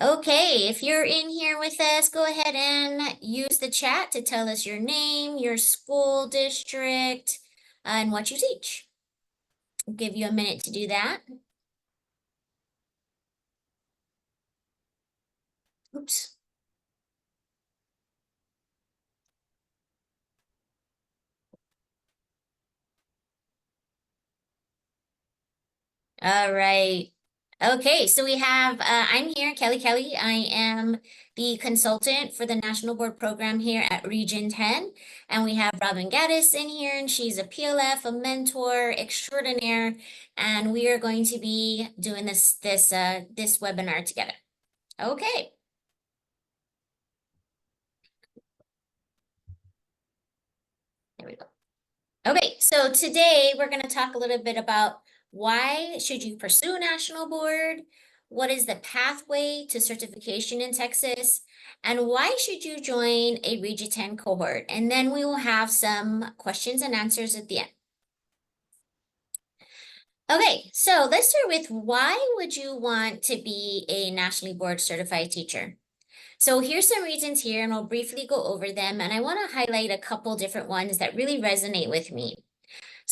Okay, if you're in here with us, go ahead and use the chat to tell us your name, your school district, and what you teach. I'll give you a minute to do that. Oops. All right. Okay, so we have, I'm here, Kelly. I am the consultant for the National Board Program here at Region 10. And we have Robin Gaddis in here, and she's a PLF, a mentor extraordinaire. And we are going to be doing this webinar together. Okay. There we go. Okay, so today we're going to talk a little bit about why should you pursue National Board? What is the pathway to certification in Texas? And why should you join a Region 10 cohort? And then we will have some questions and answers at the end. Okay, so let's start with why would you want to be a nationally board certified teacher? So here's some reasons here, and I'll briefly go over them. And I want to highlight a couple different ones that really resonate with me.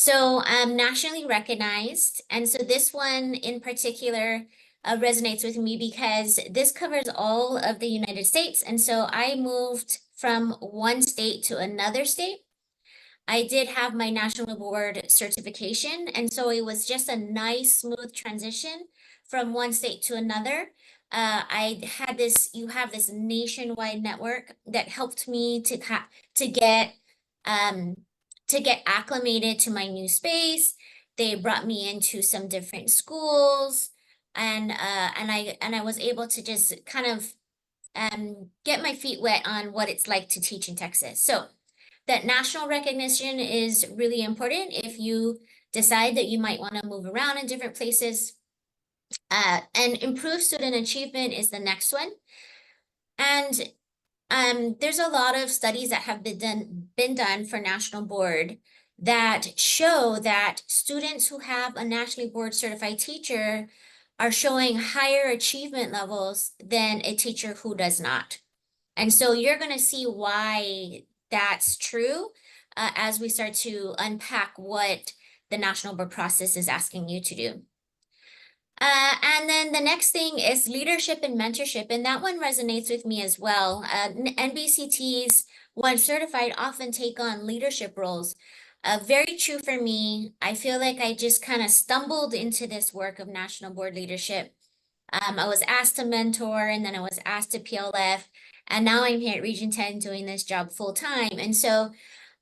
So nationally recognized. And so this one in particular resonates with me because this covers all of the United States. And so I moved from one state to another state. I did have my national board certification. And so it was just a nice, smooth transition from one state to another. You have this nationwide network that helped me to get um, to get acclimated to my new space. They brought me into some different schools, and I was able to just kind of get my feet wet on what it's like to teach in Texas. So that national recognition is really important if you decide that you might want to move around in different places. And improve student achievement is the next one. And there's a lot of studies that have been done for national board that show that students who have a nationally board certified teacher are showing higher achievement levels than a teacher who does not. And so you're going to see why that's true as we start to unpack what the national board process is asking you to do. And then the next thing is leadership and mentorship, and that one resonates with me as well. NBCTs, once certified, often take on leadership roles. Very true for me. I feel like I just kind of stumbled into this work of national board leadership. I was asked to mentor, and then I was asked to PLF, and now I'm here at Region 10 doing this job full time. And so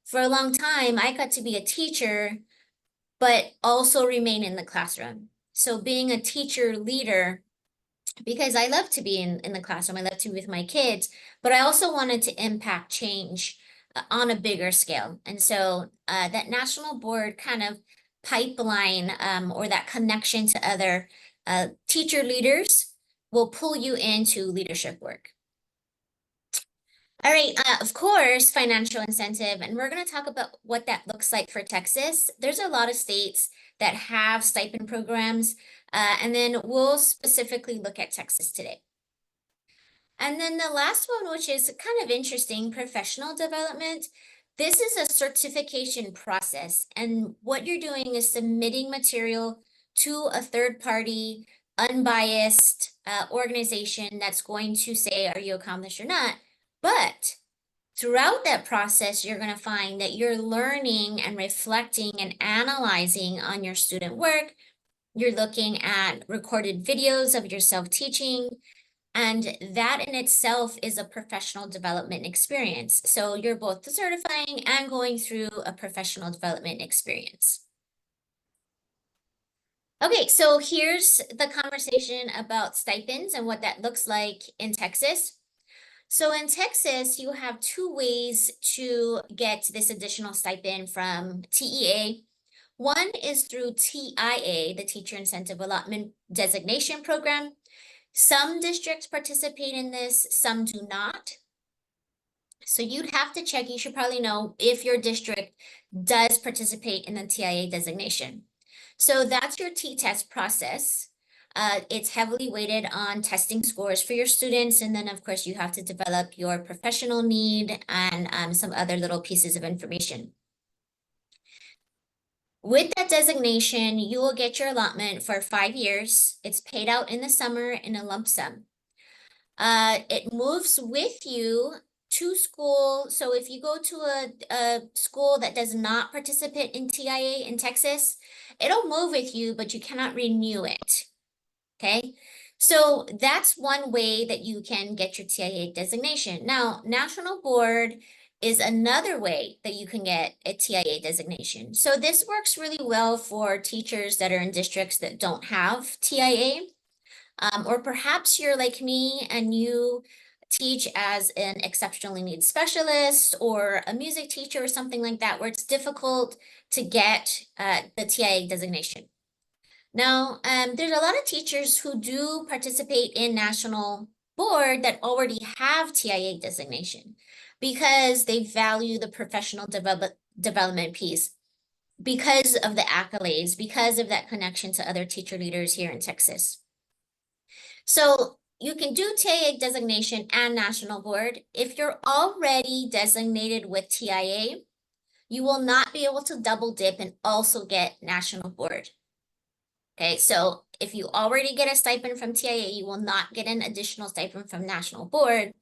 for a long time, I got to be a teacher, but also remain in the classroom. So being a teacher leader, because I love to be in the classroom, I love to be with my kids, but I also wanted to impact change on a bigger scale. And so that national board kind of pipeline or that connection to other teacher leaders will pull you into leadership work. All right, of course, financial incentive, and we're going to talk about what that looks like for Texas. There's a lot of states that have stipend programs, and then we'll specifically look at Texas today. And then the last one, which is kind of interesting, professional development. This is a certification process, and what you're doing is submitting material to a third party, unbiased organization that's going to say, are you accomplished or not? But throughout that process, you're going to find that you're learning and reflecting and analyzing on your student work. You're looking at recorded videos of yourself teaching, and that in itself is a professional development experience. So you're both certifying and going through a professional development experience. Okay, so here's the conversation about stipends and what that looks like in Texas. So in Texas, you have two ways to get this additional stipend from TEA. One is through TIA, the Teacher Incentive Allotment Designation Program. Some districts participate in this, some do not. So you'd have to check, you should probably know if your district does participate in the TIA designation. So that's your T-test process. It's heavily weighted on testing scores for your students. And then, of course, you have to develop your professional need and some other little pieces of information. With that designation, you will get your allotment for 5 years. It's paid out in the summer in a lump sum. It moves with you to school. So if you go to a school that does not participate in TIA in Texas, it'll move with you, but you cannot renew it. Okay, so that's one way that you can get your TIA designation. Now, National Board is another way that you can get a TIA designation. So this works really well for teachers that are in districts that don't have TIA. Or perhaps you're like me and you teach as an exceptionally needs specialist or a music teacher or something like that, where it's difficult to get the TIA designation. Now, there's a lot of teachers who do participate in National Board that already have TIA designation because they value the professional development piece, because of the accolades, because of that connection to other teacher leaders here in Texas. So you can do TIA designation and National Board. If you're already designated with TIA, you will not be able to double dip and also get National Board. Okay, so if you already get a stipend from TIA, you will not get an additional stipend from National Board,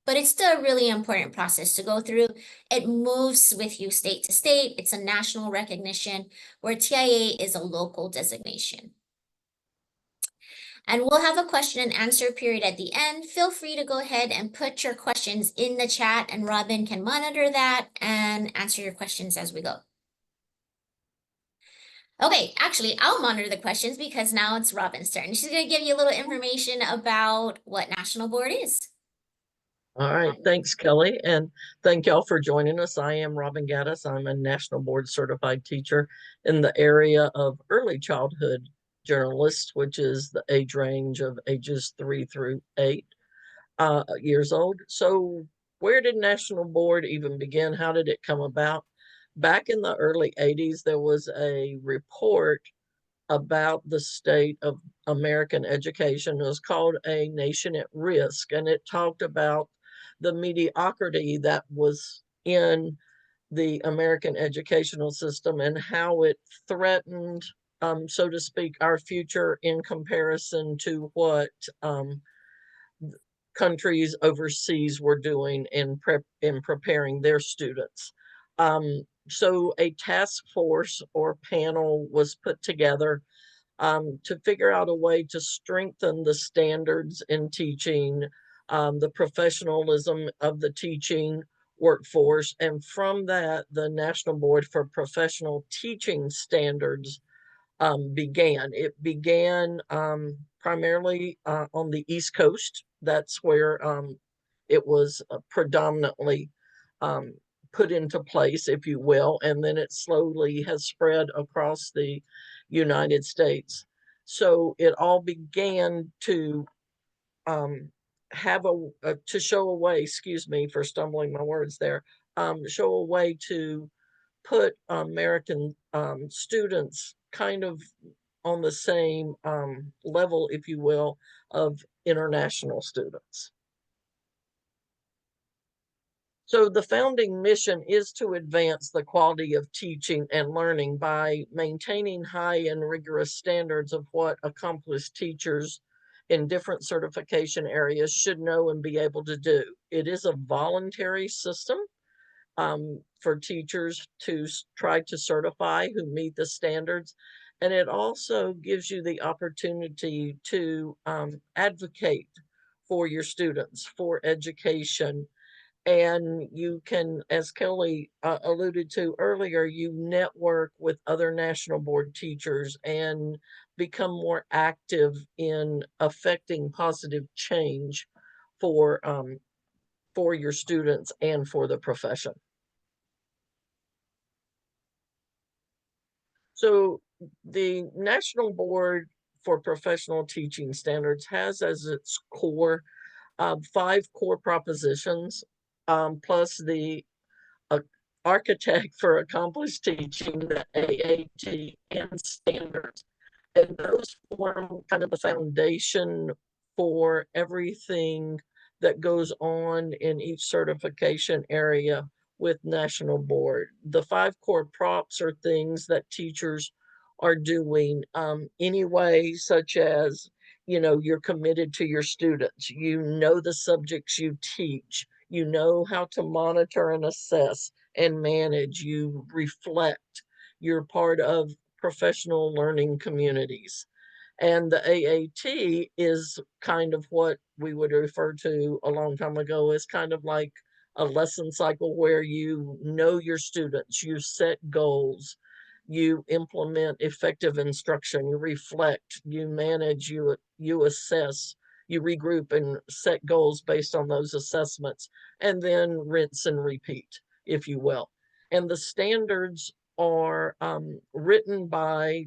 but it's still a really important process to go through. It moves with you state to state. It's a national recognition, where TIA is a local designation. And we'll have a question and answer period at the end. Feel free to go ahead and put your questions in the chat, and Robin can monitor that and answer your questions as we go. Okay, actually, I'll monitor the questions because now it's Robin's turn. She's going to give you a little information about what National Board is. All right, thanks, Kelly, and thank y'all for joining us. I am Robin Gaddis. I'm a National Board certified teacher in the area of early childhood journalists, which is the age range of ages 3 through 8 years old. So where did National Board even begin? How did it come about? Back in the early 80s, there was a report about the state of American education. It was called A Nation at Risk, and it talked about the mediocrity that was in the American educational system and how it threatened, so to speak, our future in comparison to what countries overseas were doing in preparing their students. So a task force or panel was put together to figure out a way to strengthen the standards in teaching, the professionalism of the teaching workforce. And from that, the National Board for Professional Teaching Standards began. It began primarily on the East Coast. That's where it was predominantly put into place, if you will, and then it slowly has spread across the United States. So it all began to have to show a way, excuse me for stumbling my words there, show a way to put American students kind of on the same level, if you will, of international students. So the founding mission is to advance the quality of teaching and learning by maintaining high and rigorous standards of what accomplished teachers in different certification areas should know and be able to do. It is a voluntary system for teachers to try to certify who meet the standards. And it also gives you the opportunity to advocate for your students, for education. And you can, as Kelly alluded to earlier, you network with other National Board teachers and become more active in affecting positive change for your students and for the profession. So the National Board for Professional Teaching Standards has as its core 5 core propositions, plus the architect for accomplished teaching, the AAT, and standards. And those form kind of the foundation for everything that goes on in each certification area with National Board. The 5 core props are things that teachers are doing anyway, such as, you're committed to your students, you know the subjects you teach, you know how to monitor and assess and manage, you reflect, you're part of professional learning communities. And the AAT is kind of what we would refer to a long time ago as kind of like a lesson cycle where you know your students, you set goals, you implement effective instruction, you reflect, you manage, you assess, you regroup and set goals based on those assessments, and then rinse and repeat, if you will. And the standards are written by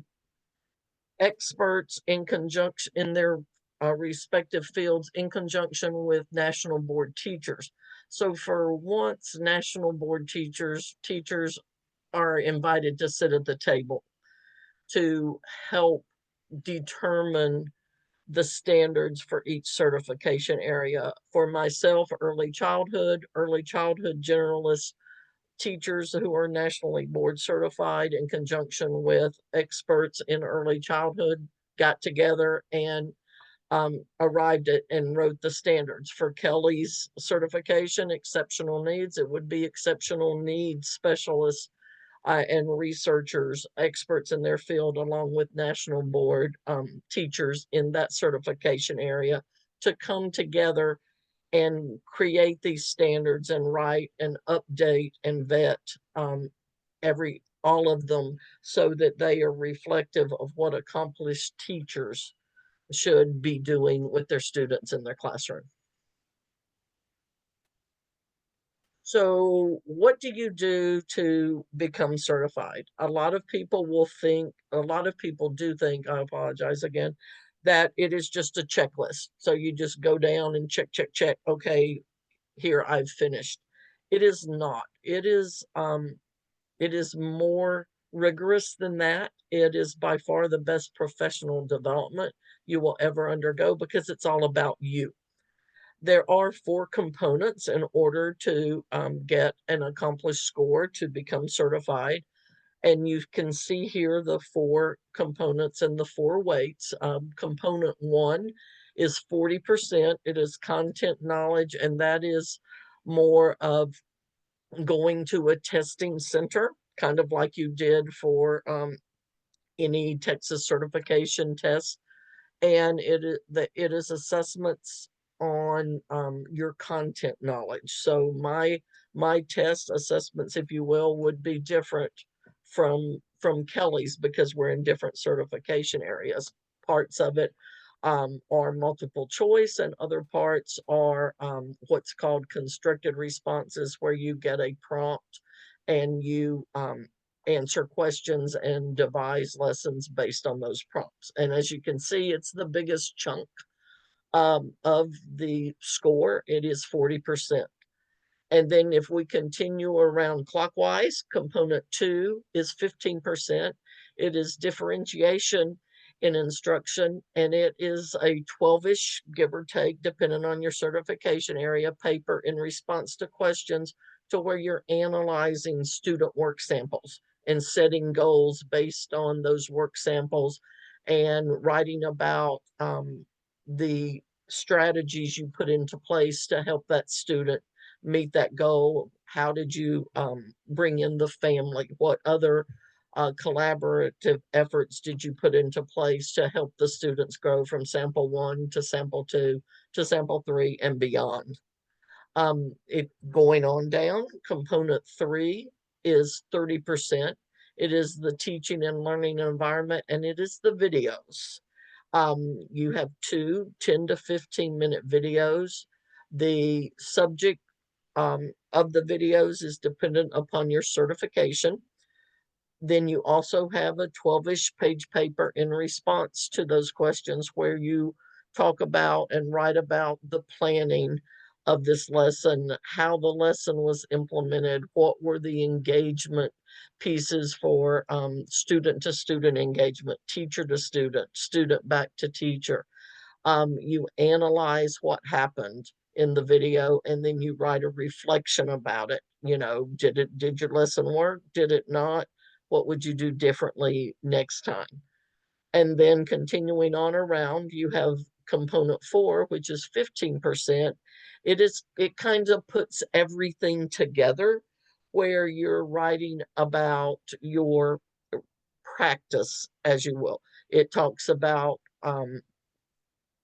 experts in conjunction in their respective fields in conjunction with national board teachers. So for once, national board teachers are invited to sit at the table to help determine the standards for each certification area. For myself, early childhood generalists, teachers who are nationally board certified in conjunction with experts in early childhood got together and arrived at and wrote the standards. For Kelly's certification, exceptional needs, it would be exceptional needs specialists and researchers, experts in their field, along with national board teachers in that certification area, to come together and create these standards and write and update and vet all of them so that they are reflective of what accomplished teachers should be doing with their students in their classroom. So what do you do to become certified? A lot of people do think, I apologize again, that it is just a checklist. So you just go down and check, check, check. Okay, here I've finished. It is not. It is more rigorous than that. It is by far the best professional development you will ever undergo because it's all about you. There are 4 components in order to get an accomplished score to become certified. And you can see here the 4 components and the 4 weights. Component 1 is 40%. It is content knowledge, and that is more of going to a testing center, kind of like you did for any Texas certification test. And it is assessments on your content knowledge. So my test assessments, if you will, would be different from Kelly's because we're in different certification areas. Parts of it are multiple choice, and other parts are what's called constructed responses, where you get a prompt and you answer questions and devise lessons based on those prompts. And as you can see, it's the biggest chunk of the score. It is 40%. And then if we continue around clockwise, component 2 is 15%. It is differentiation in instruction, and it is a 12-ish, give or take, depending on your certification area, paper in response to questions, to where you're analyzing student work samples and setting goals based on those work samples and writing about the strategies you put into place to help that student meet that goal. How did you bring in the family? What other collaborative efforts did you put into place to help the students grow from sample 1 to sample 2 to sample 3 and beyond? Going on down, component 3 is 30%. It is the teaching and learning environment, and it is the videos. You have 10 to 15-minute videos. The subject of the videos is dependent upon your certification. Then you also have a 12-ish page paper in response to those questions, where you talk about and write about the planning of this lesson, how the lesson was implemented, what were the engagement pieces for student to student engagement, teacher to student, student back to teacher. You analyze what happened in the video and then you write a reflection about it. You know, did your lesson work? Did it not? What would you do differently next time? And then continuing on around, you have component 4, which is 15%. It kind of puts everything together where you're writing about your practice, as you will. It talks about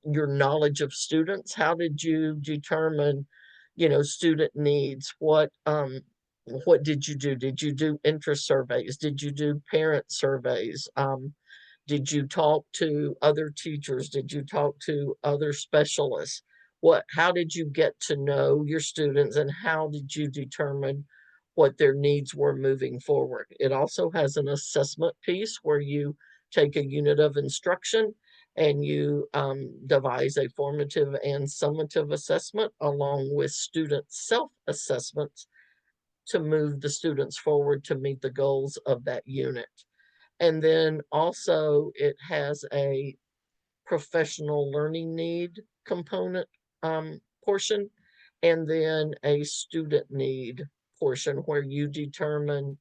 your knowledge of students. How did you determine, you know, student needs? What did you do? Did you do interest surveys? Did you do parent surveys? Did you talk to other teachers? Did you talk to other specialists? How did you get to know your students and how did you determine what their needs were moving forward? It also has an assessment piece where you take a unit of instruction and you devise a formative and summative assessment along with student self-assessments to move the students forward to meet the goals of that unit. And then also it has a professional learning need component portion, and then a student need portion where you determine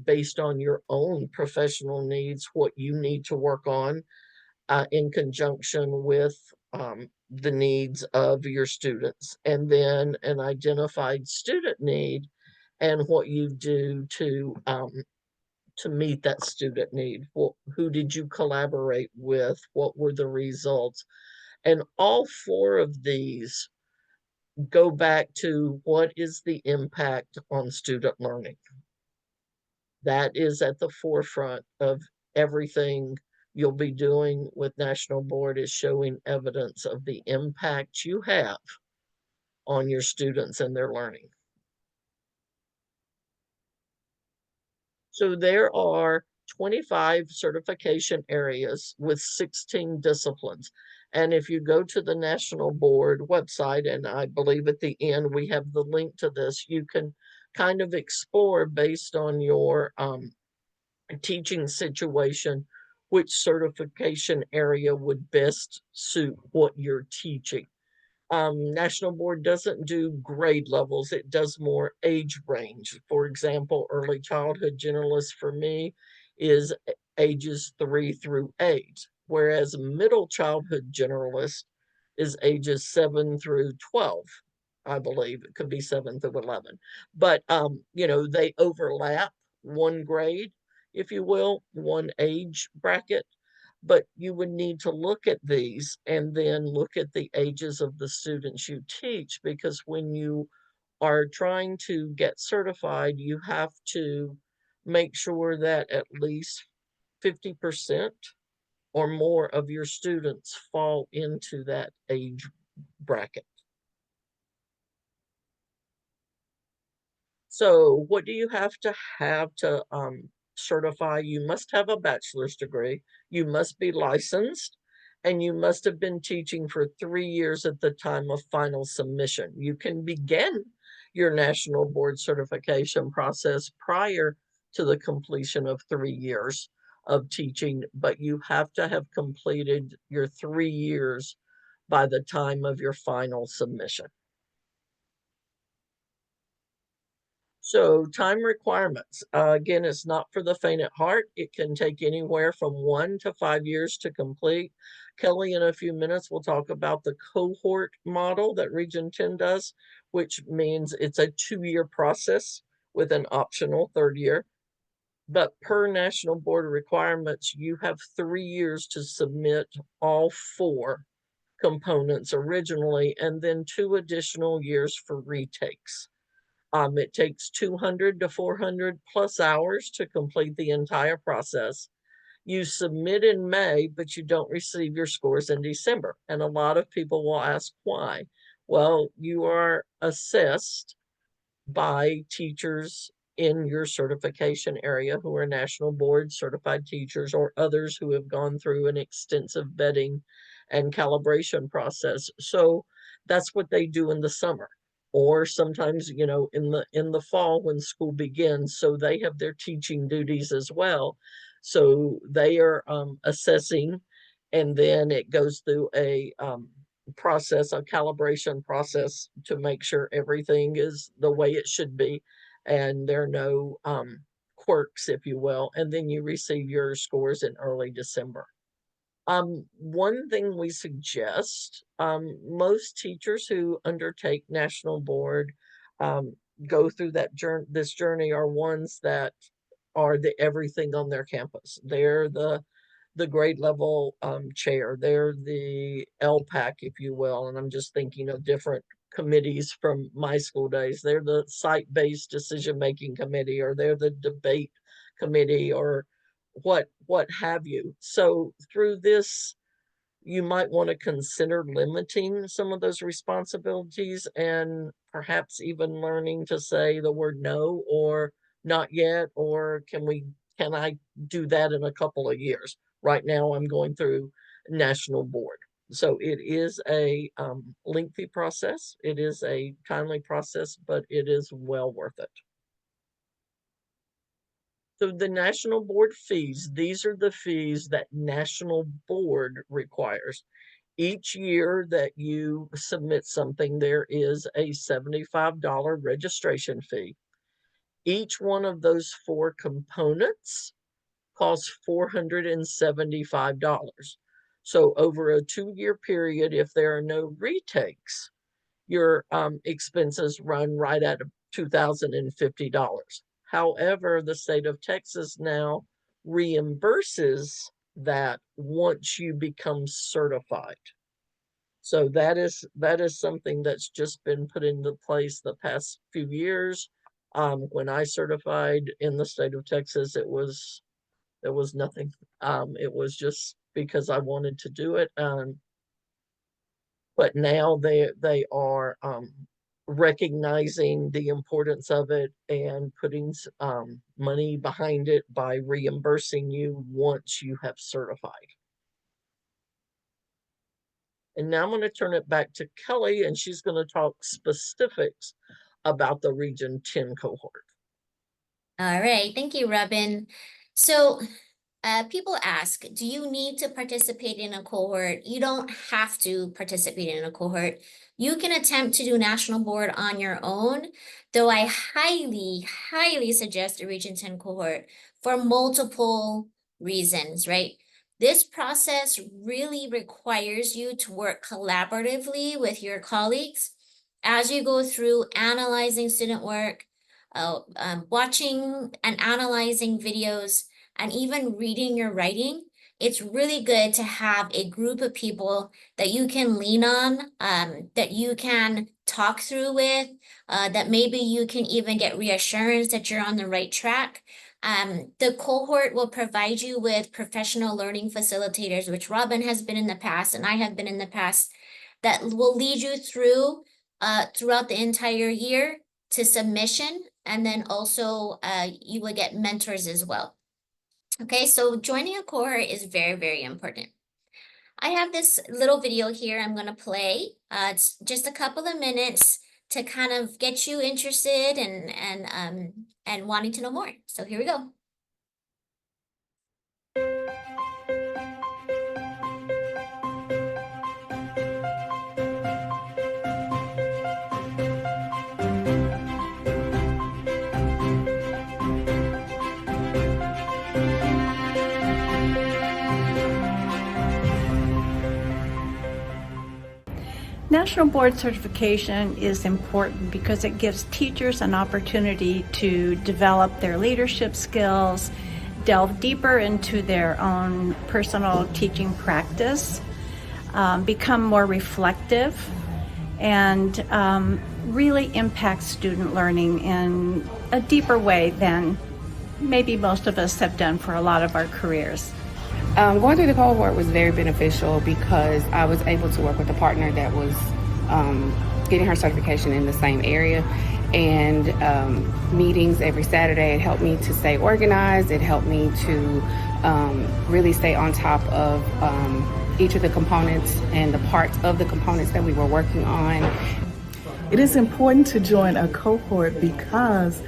based on your own professional needs what you need to work on in conjunction with the needs of your students, and then an identified student need and what you do to meet that student need. Who did you collaborate with? What were the results? And all 4 of these go back to what is the impact on student learning. That is at the forefront of everything you'll be doing with National Board, is showing evidence of the impact you have on your students and their learning. So there are 25 certification areas with 16 disciplines. And if you go to the National Board website, and I believe at the end we have the link to this, you can kind of explore based on your teaching situation, which certification area would best suit what you're teaching. National Board doesn't do grade levels, it does more age range. For example, early childhood generalist for me is ages 3 through 8, whereas middle childhood generalist is ages 7 through 12. I believe it could be 7 through 11. But you know, they overlap one grade, if you will, one age bracket, but you would need to look at these and then look at the ages of the students you teach, because when you are trying to get certified, you have to make sure that at least 50% or more of your students fall into that age bracket. So what do you have to certify? You must have a bachelor's degree, you must be licensed, and you must have been teaching for 3 years at the time of final submission. You can begin your National Board certification process prior to the completion of 3 years of teaching, but you have to have completed your 3 years by the time of your final submission. So time requirements, again, it's not for the faint at heart. It can take anywhere from 1 to 5 years to complete. Kelly, in a few minutes, will talk about the cohort model that Region 10 does, which means it's a 2-year process with an optional 3rd year. But per National Board requirements, you have 3 years to submit all 4 components originally, and then 2 additional years for retakes. It takes 200 to 400 plus hours to complete the entire process. You submit in May, but you don't receive your scores in December. And a lot of people will ask why. Well, you are assessed by teachers in your certification area who are National Board certified teachers or others who have gone through an extensive vetting and calibration process. So that's what they do in the summer. or sometimes, in the fall when school begins, so they have their teaching duties as well. So they are assessing, and then it goes through a calibration process to make sure everything is the way it should be, and there are no quirks, if you will, and then you receive your scores in early December. One thing we suggest, most teachers who undertake national board go through this journey are ones that are the everything on their campus. They're the grade level chair. They're the LPAC, if you will. And I'm just thinking of different committees from my school days. They're the site-based decision-making committee, or they're the debate committee, or what have you. So through this, you might want to consider limiting some of those responsibilities, and perhaps even learning to say the word no, or not yet, or can I do that in a couple of years? Right now I'm going through national board. So it is a lengthy process. It is a timely process, but it is well worth it. So the national board fees, these are the fees that national board requires. Each year that you submit something, there is a $75 registration fee. Each one of those 4 components costs $475. So over a 2-year period, if there are no retakes, your expenses run right at $2,050. However, the state of Texas now reimburses that once you become certified. So that is something that's just been put into place the past few years. When I certified in the state of Texas, there was nothing. It was just because I wanted to do it. But now they are recognizing the importance of it and putting money behind it by reimbursing you once you have certified. And now I'm going to turn it back to Kelly, and she's going to talk specifics about the Region 10 cohort. All right, thank you, Robin. So people ask, do you need to participate in a cohort? You don't have to participate in a cohort. You can attempt to do national board on your own, though I highly, highly suggest a Region 10 cohort for multiple reasons, right? This process really requires you to work collaboratively with your colleagues as you go through analyzing student work, watching and analyzing videos, and even reading your writing. It's really good to have a group of people that you can lean on, that you can talk through with, that maybe you can even get reassurance that you're on the right track. The cohort will provide you with professional learning facilitators, which Robin has been in the past and I have been in the past, that will lead you through throughout the entire year to submission. And then also you will get mentors as well. Okay, so joining a cohort is very, very important. I have this little video here I'm going to play. It's just a couple of minutes to kind of get you interested and wanting to know more. So here we go. National board certification is important because it gives teachers an opportunity to develop their leadership skills, delve deeper into their own personal teaching practice, become more reflective, and really impact student learning in a deeper way than maybe most of us have done for a lot of our careers. Going through the cohort was very beneficial because I was able to work with a partner that was getting her certification in the same area, and meetings every Saturday. It helped me to stay organized. It helped me to really stay on top of each of the components and the parts of the components that we were working on. It is important to join a cohort because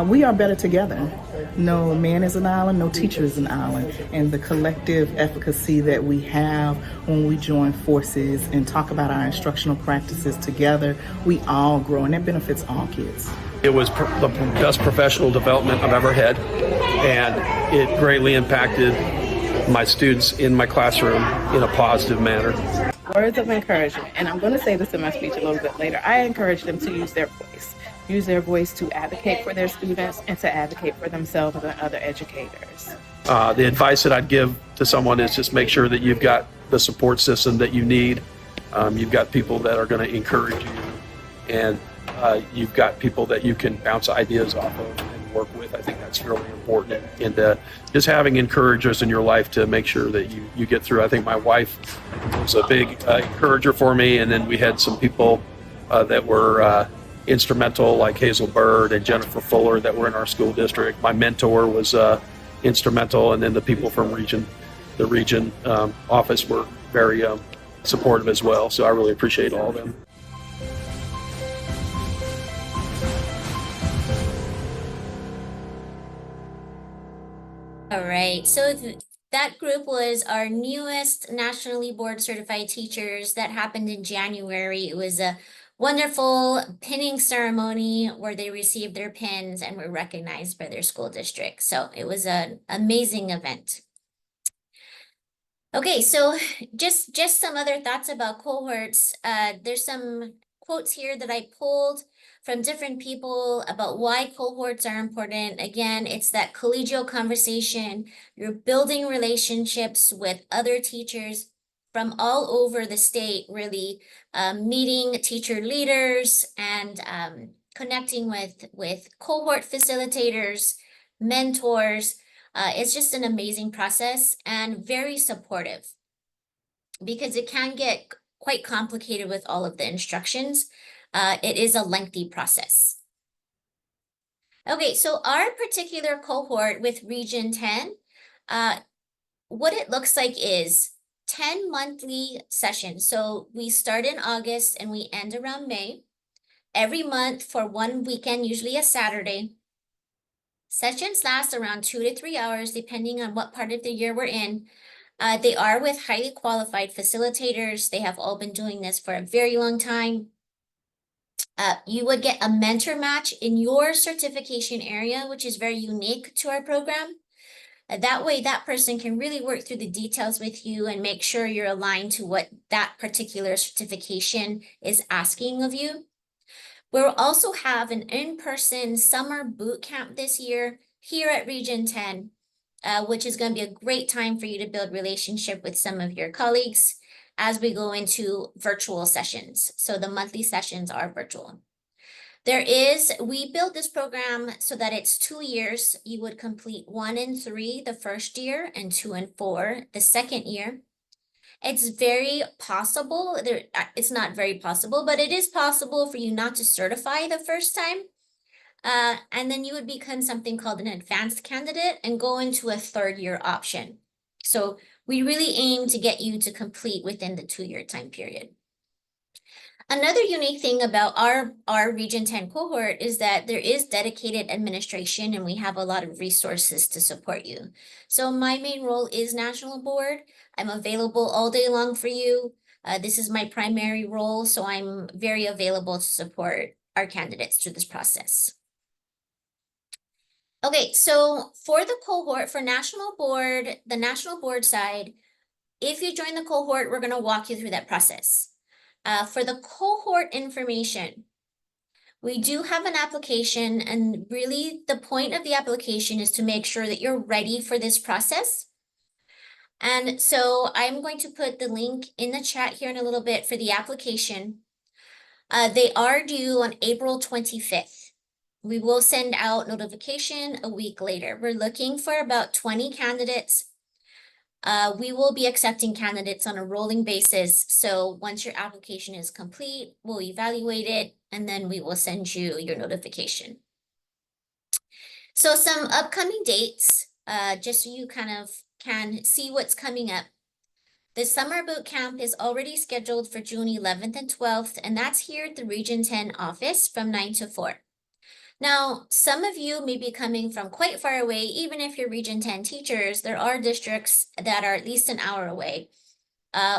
we are better together. No man is an island, no teacher is an island. And the collective efficacy that we have when we join forces and talk about our instructional practices together, we all grow, and that benefits all kids. It was the best professional development I've ever had, and it greatly impacted my students in my classroom in a positive manner. Words of encouragement, and I'm going to say this in my speech a little bit later. I encourage them to use their voice to advocate for their students and to advocate for themselves and other educators. The advice that I'd give to someone is just make sure that you've got the support system that you need. You've got people that are going to encourage you, and you've got people that you can bounce ideas off of and work with. I think that's really important. And just having encouragers in your life to make sure that you get through. I think my wife was a big encourager for me, and then we had some people that were instrumental, like Hazel Bird and Jennifer Fuller, that were in our school district. My mentor was instrumental, and then the people from the region office were very supportive as well. So I really appreciate all of them. All right, so that group was our newest nationally board certified teachers. That happened in January. It was a wonderful pinning ceremony where they received their pins and were recognized by their school district. So it was an amazing event. Okay, so just some other thoughts about cohorts. There's some quotes here that I pulled from different people about why cohorts are important. Again, it's that collegial conversation. You're building relationships with other teachers from all over the state, really meeting teacher leaders and connecting with cohort facilitators, mentors. It's just an amazing process and very supportive because it can get quite complicated with all of the instructions. It is a lengthy process. Okay, so our particular cohort with Region 10, what it looks like is 10 monthly sessions. So we start in August and we end around May. Every month for one weekend, usually a Saturday. Sessions last around 2 to 3 hours, depending on what part of the year we're in. They are with highly qualified facilitators. They have all been doing this for a very long time. You would get a mentor match in your certification area, which is very unique to our program. That way, that person can really work through the details with you and make sure you're aligned to what that particular certification is asking of you. We'll also have an in-person summer boot camp this year here at Region 10, which is going to be a great time for you to build relationship with some of your colleagues as we go into virtual sessions. So the monthly sessions are virtual. We built this program so that it's 2 years. You would complete 1 and 3 the first year and 2 and 4 the second year. It's very possible, it's not very possible, but it is possible for you not to certify the first time. And then you would become something called an advanced candidate and go into a 3rd year option. So we really aim to get you to complete within the 2-year time period. Another unique thing about our Region 10 cohort is that there is dedicated administration and we have a lot of resources to support you. So my main role is National Board. I'm available all day long for you. This is my primary role, so I'm very available to support our candidates through this process. Okay, so for the cohort, for National Board, the National Board side, if you join the cohort, we're going to walk you through that process. For the cohort information, we do have an application, and really the point of the application is to make sure that you're ready for this process. And so I'm going to put the link in the chat here in a little bit for the application. They are due on April 25th. We will send out notification a week later. We're looking for about 20 candidates. We will be accepting candidates on a rolling basis. So once your application is complete, we'll evaluate it, and then we will send you your notification. So some upcoming dates, just so you kind of can see what's coming up. The summer boot camp is already scheduled for June 11th and 12th, and that's here at the Region 10 office from 9 to 4. Now, some of you may be coming from quite far away. Even if you're Region 10 teachers, there are districts that are at least an hour away.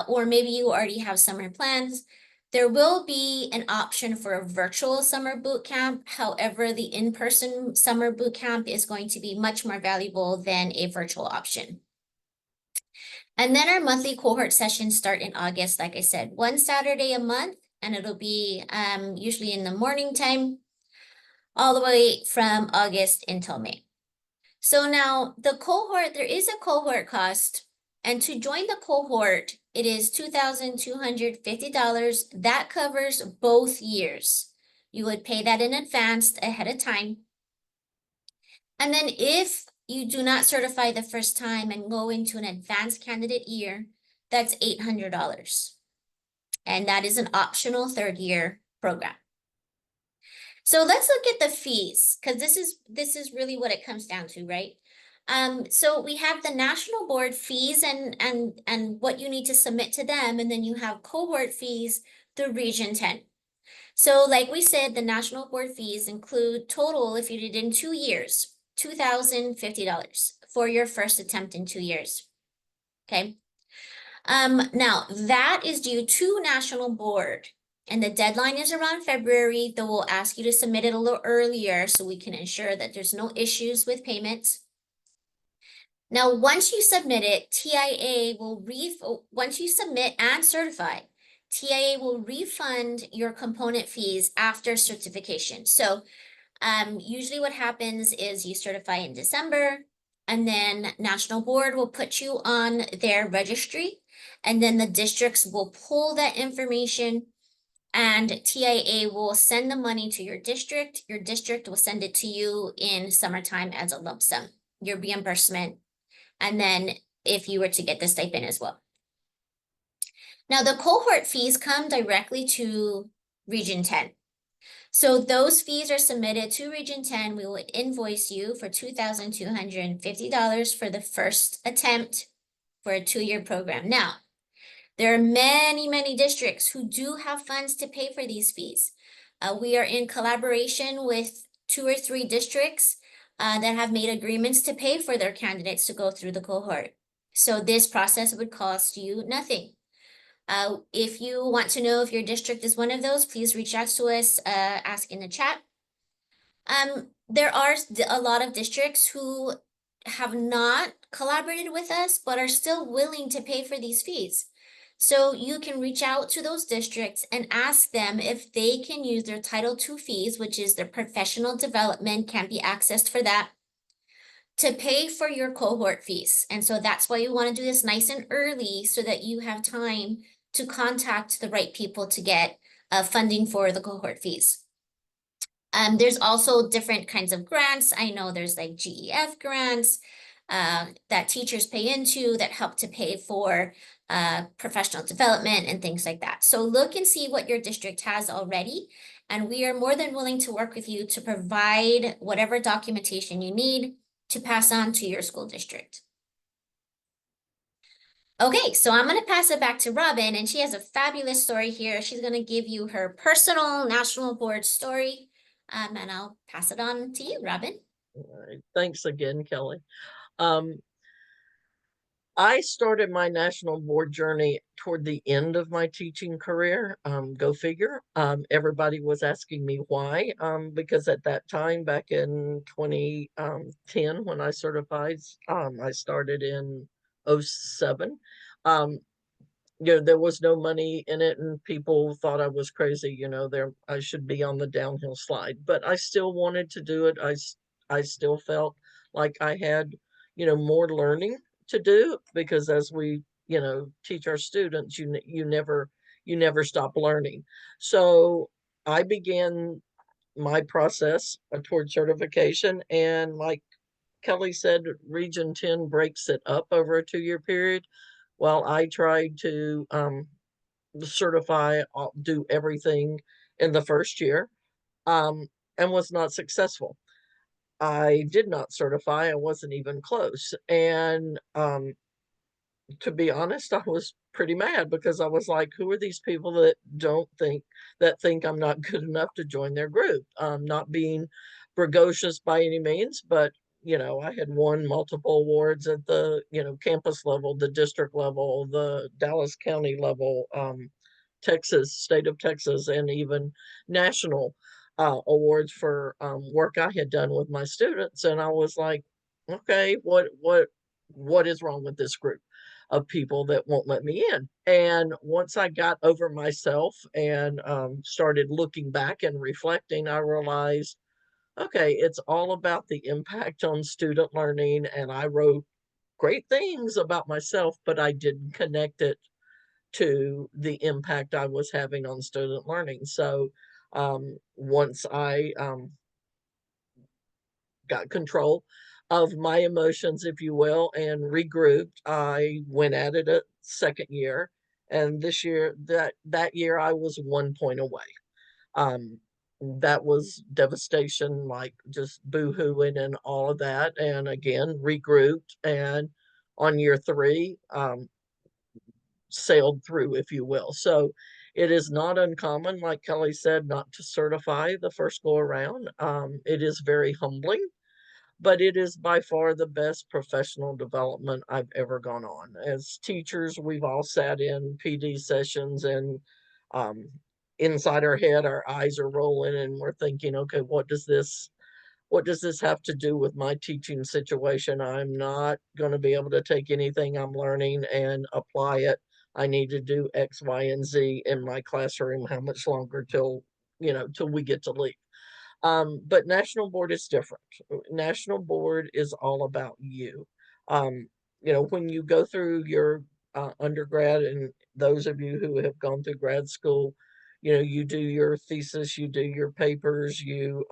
Or maybe you already have summer plans. There will be an option for a virtual summer boot camp. However, the in-person summer boot camp is going to be much more valuable than a virtual option. And then our monthly cohort sessions start in August, like I said, one Saturday a month, and it'll be usually in the morning time, all the way from August until May. So now the cohort, there is a cohort cost, and to join the cohort, it is $2,250. That covers both years. You would pay that in advance ahead of time. And then if you do not certify the first time and go into an advanced candidate year, that's $800. And that is an optional third year program. So let's look at the fees, because this is really what it comes down to, right? So we have the national board fees and what you need to submit to them, and then you have cohort fees through Region 10. So like we said, the national board fees include total, if you did in 2 years, $2,050 for your first attempt in 2 years. Okay. Now that is due to national board, and the deadline is around February. They will ask you to submit it a little earlier so we can ensure that there's no issues with payments. Now, once you submit it, TIA will once you submit and certify, TIA will refund your component fees after certification. So usually what happens is you certify in December, and then National Board will put you on their registry, and then the districts will pull that information, and TIA will send the money to your district. Your district will send it to you in summertime as a lump sum, your reimbursement, and then if you were to get the stipend as well. Now, the cohort fees come directly to Region 10. So those fees are submitted to Region 10. We will invoice you for $2,250 for the first attempt for a 2-year program. Now, there are many, many districts who do have funds to pay for these fees. We are in collaboration with 2 or 3 districts that have made agreements to pay for their candidates to go through the cohort. So this process would cost you nothing. If you want to know if your district is one of those, please reach out to us, ask in the chat. There are a lot of districts who have not collaborated with us, but are still willing to pay for these fees. So you can reach out to those districts and ask them if they can use their Title II fees, which is their professional development, can be accessed for that, to pay for your cohort fees. And so that's why you want to do this nice and early so that you have time to contact the right people to get funding for the cohort fees. There's also different kinds of grants. I know there's like GEF grants that teachers pay into that help to pay for professional development and things like that. So look and see what your district has already, and we are more than willing to work with you to provide whatever documentation you need to pass on to your school district. Okay, so I'm going to pass it back to Robin, and she has a fabulous story here. She's going to give you her personal national board story, and I'll pass it on to you, Robin. All right. Thanks again, Kelly. I started my national board journey toward the end of my teaching career. Go figure. Everybody was asking me why, because at that time, back in 2010, when I certified, I started in 2007. There was no money in it, and people thought I was crazy. I should be on the downhill slide, but I still wanted to do it. I still felt like I had, more learning to do, because as we, teach our students, you never stop learning. So I began my process toward certification, and like Kelly said, Region 10 breaks it up over a 2-year period. Well, I tried to certify, do everything in the first year, and was not successful. I did not certify. I wasn't even close. And to be honest, I was pretty mad because I was like, who are these people that think I'm not good enough to join their group? Not being bragocious by any means, but I had won multiple awards at the, campus level, the district level, the Dallas County level, Texas, state of Texas, and even national awards for work I had done with my students. And I was like, okay, what is wrong with this group of people that won't let me in? And once I got over myself and started looking back and reflecting, I realized, okay, it's all about the impact on student learning. And I wrote great things about myself, but I didn't connect it to the impact I was having on student learning. So once I got control of my emotions, if you will, and regrouped, I went at it a second year. And this year, that year, I was 1 point away. Um, that was devastation, like just boo-hooing and all of that. And again, regrouped. And on year 3, sailed through, if you will. So it is not uncommon, like Kelly said, not to certify the first go around. It is very humbling, but it is by far the best professional development I've ever gone on. As teachers, we've all sat in PD sessions and um, inside our head, our eyes are rolling and we're thinking, okay, what does this have to do with my teaching situation? I'm not going to be able to take anything I'm learning and apply it. I need to do X, Y, and Z in my classroom. How much longer till we get to leave? But National Board is different. National Board is all about you. Um, when you go through your undergrad, and those of you who have gone through grad school, you do your thesis, you do your papers, you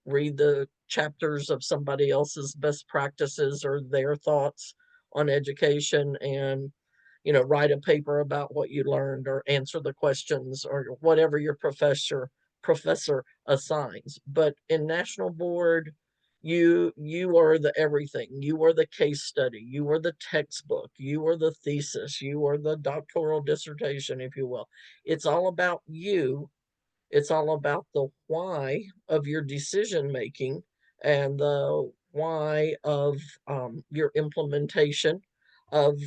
read the chapters of somebody else's best practices or their thoughts on education, and write a paper about what you learned or answer the questions or whatever your professor assigns. But in National Board, you are the everything. You are the case study, you are the textbook, you are the thesis, you are the doctoral dissertation, if you will. It's all about you. It's all about the why of your decision making and the why of your implementation of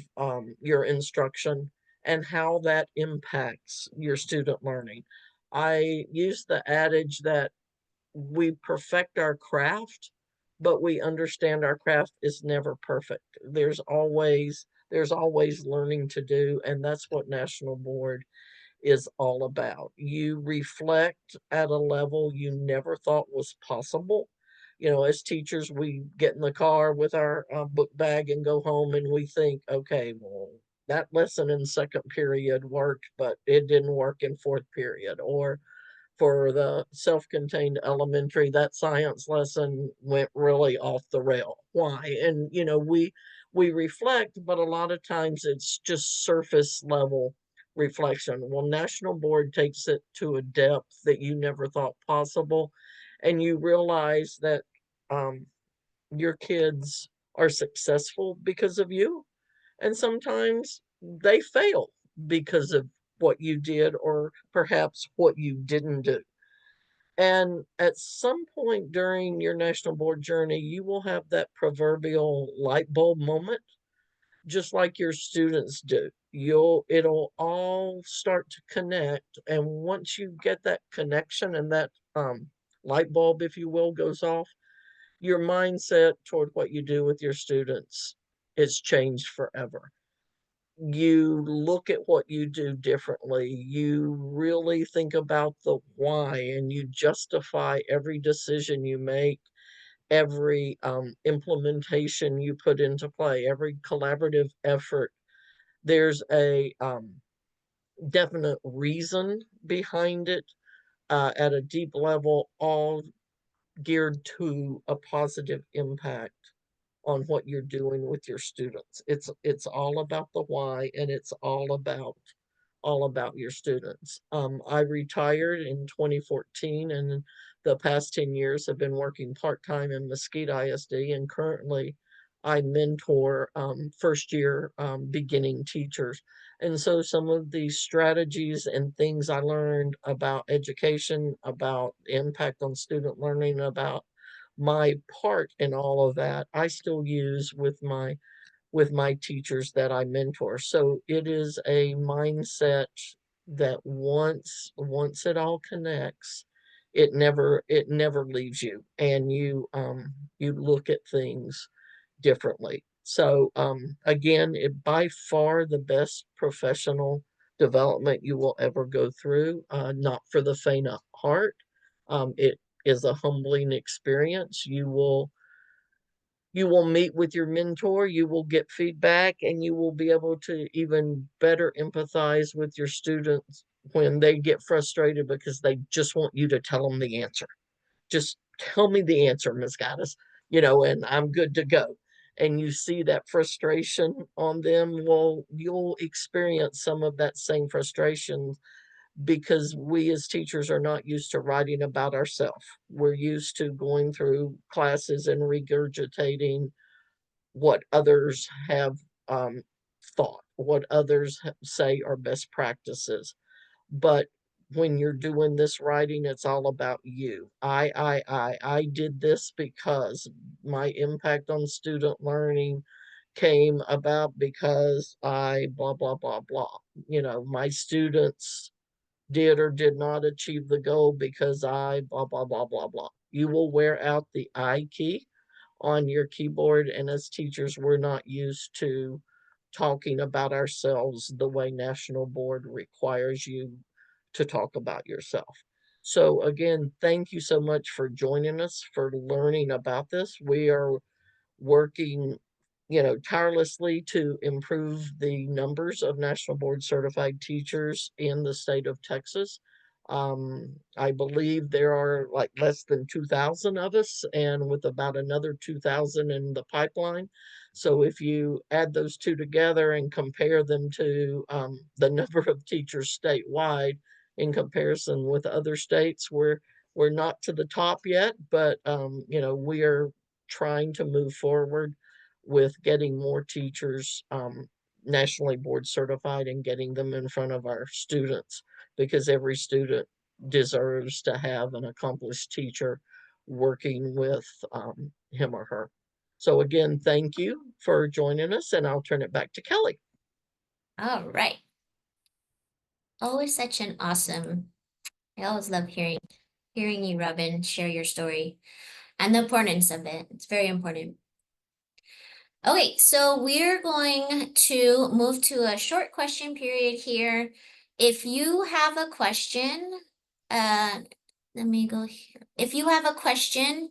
your instruction and how that impacts your student learning. I use the adage that we perfect our craft, but we understand our craft is never perfect. There's always learning to do, and that's what National Board is all about. You reflect at a level you never thought was possible. As teachers, we get in the car with our book bag and go home, and we think, okay, well, that lesson in second period worked, but it didn't work in fourth period. Or for the self-contained elementary, that science lesson went really off the rail. Why? And we reflect, but a lot of times it's just surface level reflection. Well, National Board takes it to a depth that you never thought possible, and you realize that um, your kids are successful because of you, and sometimes they fail because of what you did or perhaps what you didn't do. And at some point during your National Board journey, you will have that proverbial light bulb moment, just like your students do. It'll all start to connect. And once you get that connection and that light bulb, if you will, goes off, your mindset toward what you do with your students is changed forever. You look at what you do differently. You really think about the why, and you justify every decision you make, every implementation you put into play, every collaborative effort. There's a definite reason behind it at a deep level, all geared to a positive impact on what you're doing with your students. It's all about the why, and it's all about your students. I retired in 2014, and the past 10 years have been working part-time in Mesquite ISD, and currently I mentor first year beginning teachers. And so some of the strategies and things I learned about education, about impact on student learning, about my part in all of that, I still use with my teachers that I mentor. So it is a mindset that once it all connects, it never leaves you, and you look at things differently. So again, it by far the best professional development you will ever go through, not for the faint of heart. It is a humbling experience. You will meet with your mentor, you will get feedback, and you will be able to even better empathize with your students when they get frustrated because they just want you to tell them the answer. Just tell me the answer, Ms. Gaddis, and I'm good to go. And you see that frustration on them, well, you'll experience some of that same frustration because we as teachers are not used to writing about ourselves. We're used to going through classes and regurgitating what others have thought, what others say are best practices. But when you're doing this writing, it's all about you. I did this because my impact on student learning came about because I blah, blah, blah, blah. My students did or did not achieve the goal because I blah, blah, blah, blah, blah. You will wear out the I key on your keyboard. And as teachers, we're not used to talking about ourselves the way National Board requires you to talk about yourself. So again, thank you so much for joining us, for learning about this. We are working, tirelessly to improve the numbers of National Board certified teachers in the state of Texas. I believe there are like less than 2,000 of us, and with about another 2,000 in the pipeline. So if you add those two together and compare them to the number of teachers statewide in comparison with other states, we're not to the top yet, but we are trying to move forward with getting more teachers nationally board certified and getting them in front of our students, because every student deserves to have an accomplished teacher working with him or her. So again, thank you for joining us, and I'll turn it back to Kelly. All right. Always such an awesome, I always love hearing you, Robin, share your story and the importance of it. It's very important. Okay, so we're going to move to a short question period here. If you have a question, let me go here. If you have a question,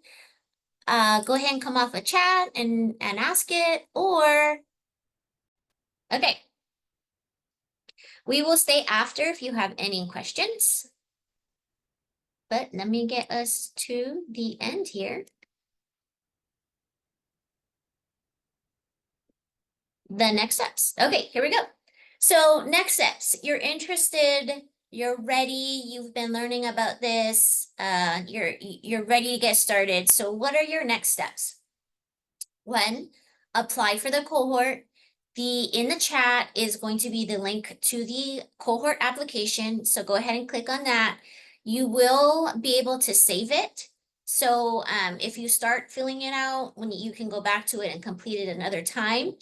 go ahead and come off a chat and ask it, or okay. We will stay after if you have any questions. But let me get us to the end here. The next steps. Okay, here we go. So next steps, you're interested, you're ready, you've been learning about this, you're ready to get started. So what are your next steps? One, apply for the cohort. In the chat is going to be the link to the cohort application. So go ahead and click on that. You will be able to save it. So if you start filling it out, when you can go back to it and complete it another time.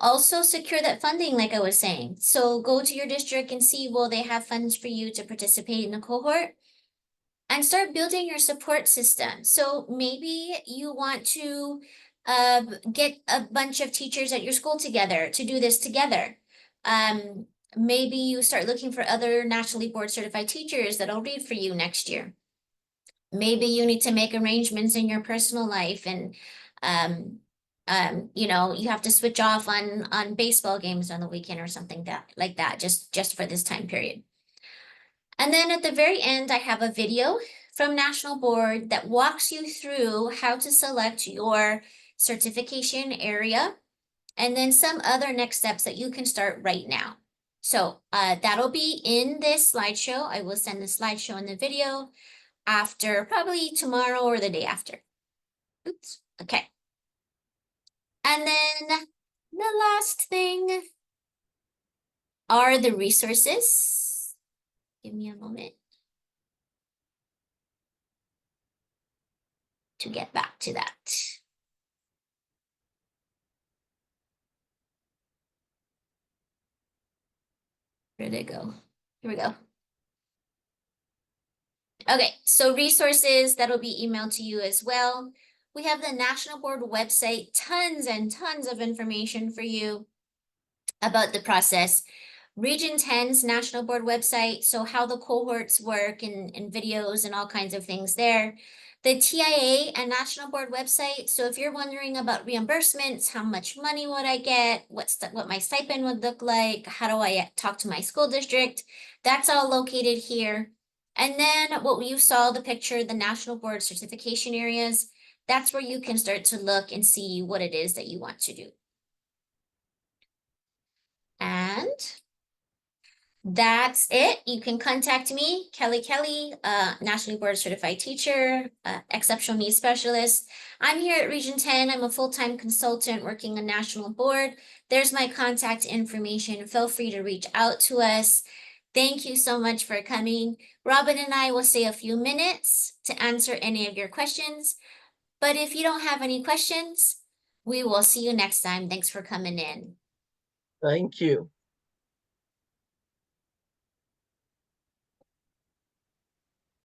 Also secure that funding, like I was saying. So go to your district and see, will they have funds for you to participate in the cohort? And start building your support system. So maybe you want to get a bunch of teachers at your school together to do this together. Maybe you start looking for other nationally board certified teachers that'll read for you next year. Maybe you need to make arrangements in your personal life, and you have to switch off on baseball games on the weekend or something like that, just for this time period. And then at the very end, I have a video from National Board that walks you through how to select your certification area, and then some other next steps that you can start right now. So that'll be in this slideshow. I will send the slideshow and the video after, probably tomorrow or the day after. Oops, okay. And then the last thing are the resources. Give me a moment to get back to that. Where'd it go? Here we go. Okay, so resources that'll be emailed to you as well. We have the National Board website, tons and tons of information for you about the process. Region 10's National Board website, so how the cohorts work and videos and all kinds of things there. The TIA and National Board website, so if you're wondering about reimbursements, how much money would I get, what my stipend would look like, how do I talk to my school district, that's all located here. And then what you saw, the picture, the National Board certification areas, that's where you can start to look and see what it is that you want to do. And that's it. You can contact me, Kelly, Nationally Board Certified Teacher, Exceptional Needs Specialist. I'm here at Region 10. I'm a full-time consultant working on National Board. There's my contact information. Feel free to reach out to us. Thank you so much for coming. Robin and I will stay a few minutes to answer any of your questions. But if you don't have any questions, we will see you next time. Thanks for coming in. Thank you.